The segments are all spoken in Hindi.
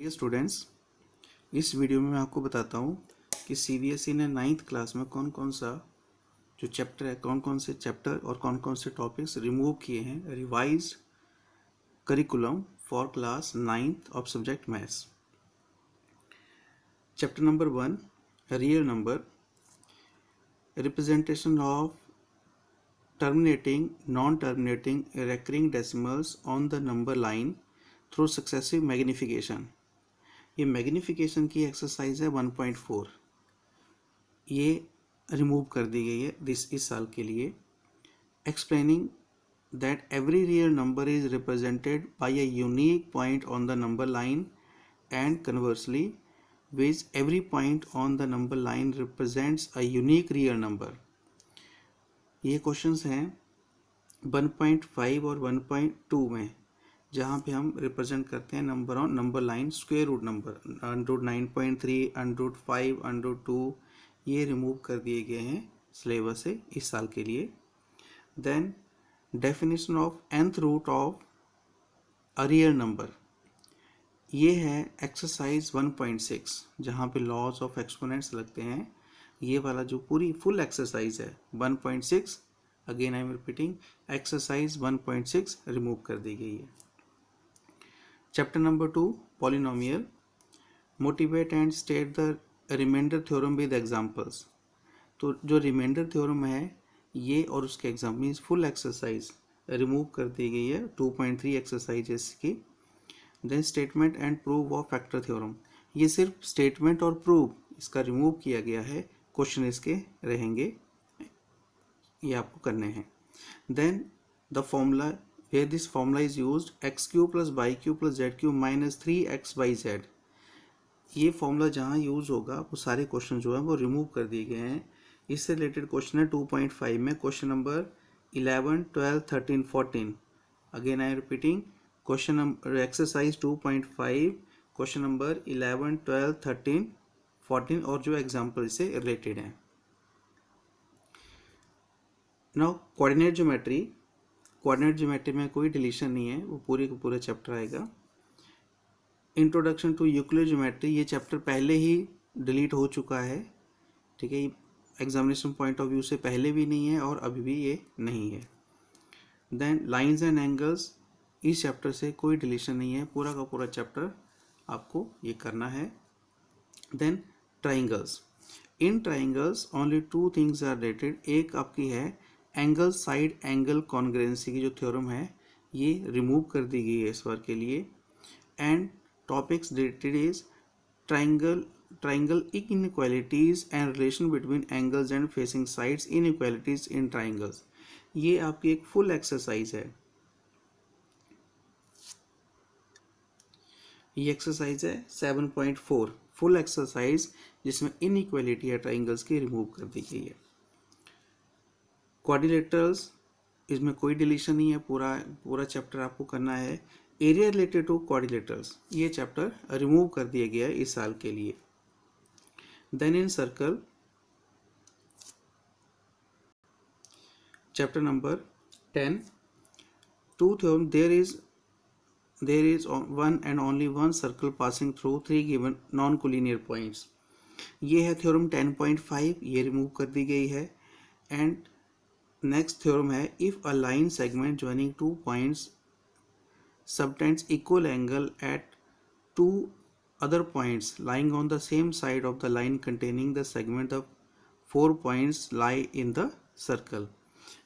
ये स्टूडेंट्स, इस वीडियो में मैं आपको बताता हूँ कि सीबीएसई ने 9th क्लास में कौन कौन सा जो चैप्टर है, कौन कौन से चैप्टर और कौन कौन से टॉपिक्स रिमूव किए हैं revise curriculum for class 9th of subject maths. Chapter number 1, real number, representation of terminating, non-terminating, recurring decimals on the number line through successive magnification। ये मैग्निफिकेशन की एक्सरसाइज है 1.4, ये रिमूव कर दी गई है इस साल के लिए। Explaining that every real number is represented by a unique point on the number line and conversely which every point on the number line represents a unique real number. ये क्वेश्चंस हैं 1.5 और 1.2 में, जहाँ पे हम रिप्रेजेंट करते हैं number on number line square root number. √9.3, √5, √2 ये रिमूव कर दिए गए हैं सिलेबस से इस साल के लिए। Then definition of nth root of a real number, ये है एक्सरसाइज 1.6, जहाँ पे लॉज ऑफ एक्सपोनेंट्स लगते हैं। ये वाला जो पूरी फुल एक्सरसाइज है 1.6, again I am repeating, exercise 1.6 remove कर दी गई है। Chapter number 2, polynomial, motivate and state the remainder theorem with examples. तो जो रिमाइंडर थ्योरम है ये और उसके example means full exercise remove कर दी गई है, 2.3 एक्सरसाइज इसकी। Then statement and prove of factor theorem, ये सिर्फ स्टेटमेंट और प्रूव इसका रिमूव किया गया है, क्वेश्चन इसके रहेंगे, ये आपको करने हैं। Then the formula where this formula is used, x cube plus y cube plus z cube minus 3xyz। ये फॉर्मूला जहाँ यूज होगा वो सारे क्वेश्चन जो है वो रिमूव कर दिए गए हैं। इससे रिलेटेड क्वेश्चन है 2.5 में, question number 11, 12, 13, 14। Again I am repeating, question number exercise 2.5, question number 11, 12, 13, 14 और जो एग्जाम्पल इससे रिलेटेड हैं। Now coordinate geometry, coordinate geometry में कोई डिलीशन नहीं है, वो पूरे का पूरा चैप्टर आएगा। इंट्रोडक्शन टू यूक्लिड ज्योमेट्री, ये चैप्टर पहले ही डिलीट हो चुका है, ठीक है, एग्जामिनेशन पॉइंट ऑफ व्यू से पहले भी नहीं है और अभी भी ये नहीं है। देन लाइंस एंड एंगल्स, इस चैप्टर से कोई डिलीशन नहीं है, पूरा का पूरा चैप्टर आपको ये करना है। Then triangles, in triangles only 2 things are related, एक आपकी है एंगल साइड एंगल कॉन्ग्रुएंसी की जो थ्योरम है ये रिमूव कर दी गई है इस बार के लिए। And topics related is triangle inequalities and relation between angles and facing sides inequalities in triangles. ये आपकी एक फुल एक्सरसाइज है, ये एक्सरसाइज है 7.4, फुल एक्सरसाइज जिसमें इनइक्वालिटी है ट्राइंगल्स की रिमूव कर दी गई है। क्वाड्रिलेटरल्स, इसमें कोई डिलीशन नहीं है, पूरा चैप्टर आपको करना है। एरिया रिलेटेड टू क्वाड्रिलेटरल्स, ये चैप्टर रिमूव कर दिया गया है इस साल के लिए। Then in circle, chapter number 10, two theorem, there is one and only one circle passing through 3 given non collinear points. ये है थ्योरम 10.5, ये रिमूव कर दी गई है। एंड नेक्स्ट थ्योरम है, if a line segment joining 2 points subtends equal angle at 2 other points lying on the same side of the line containing the segment of 4 points lie in the circle।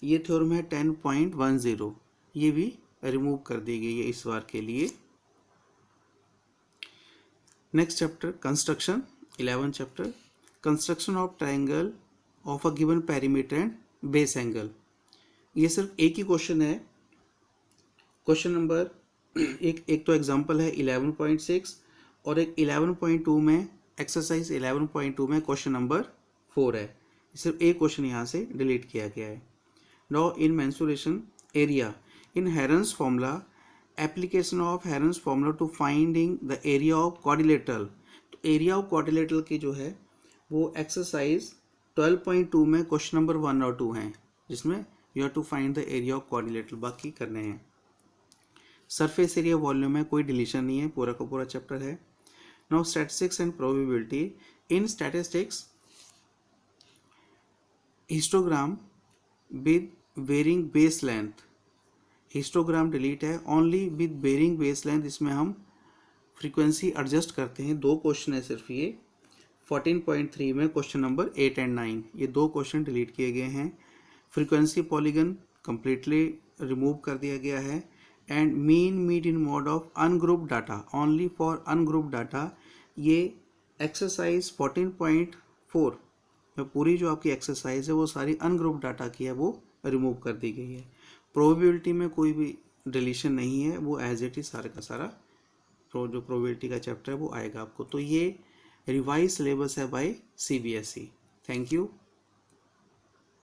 ये थ्योरम है 10.10, ये भी रिमूव कर दी गई है इस बार के लिए। Next chapter construction, 11 chapter, construction of triangle of a given perimeter and base angle. ये सिर्फ एक ही क्वेश्चन है, क्वेश्चन नंबर एक तो एग्जांपल है 11.6 और एक 11.2 में, एक्सरसाइज 11.2 में क्वेश्चन नंबर 4 है, सिर्फ एक क्वेश्चन यहाँ से डिलीट किया गया है। Now in mensuration area, in Heron's formula, application of Heron's formula to finding the area of quadrilateral. तो एरिया ऑफ क्वाड्रिलेटरल की जो है वो एक्सरसाइज 12.2 में क्वेश्चन नंबर 1 और 2 हैं, जिसमें you have to find the area of quadrilateral, बाकी करने हैं। सरफेस एरिया वॉल्यूम में कोई डिलीशन नहीं है, पूरा का पूरा चैप्टर है। Now statistics and probability. In statistics, histogram with varying base length, histogram delete है, only with varying base length, इसमें हम फ्रीक्वेंसी एडजस्ट करते हैं। दो क्वेश्चन है सिर्फ ये 14.3 में, क्वेश्चन नंबर 8 एंड 9, ये दो क्वेश्चन डिलीट किए गए हैं। फ्रीक्वेंसी पॉलीगन कंप्लीटली रिमूव कर दिया गया है। And mean median mode of ungroup data, only for ungroup data, ये एक्सरसाइज 14.4 में पूरी जो आपकी एक्सरसाइज है वो सारी अनग्रुप डाटा की है, वो रिमूव कर दी गई है। प्रोबेबिलिटी में कोई भी डिलीशन नहीं है, वो एज इट इज सारा का सारा जो प्रोबेबिलिटी का चैप्टर है वो आएगा आपको। तो ये रिवाइज सिलेबस है बाय CBSE। Thank you.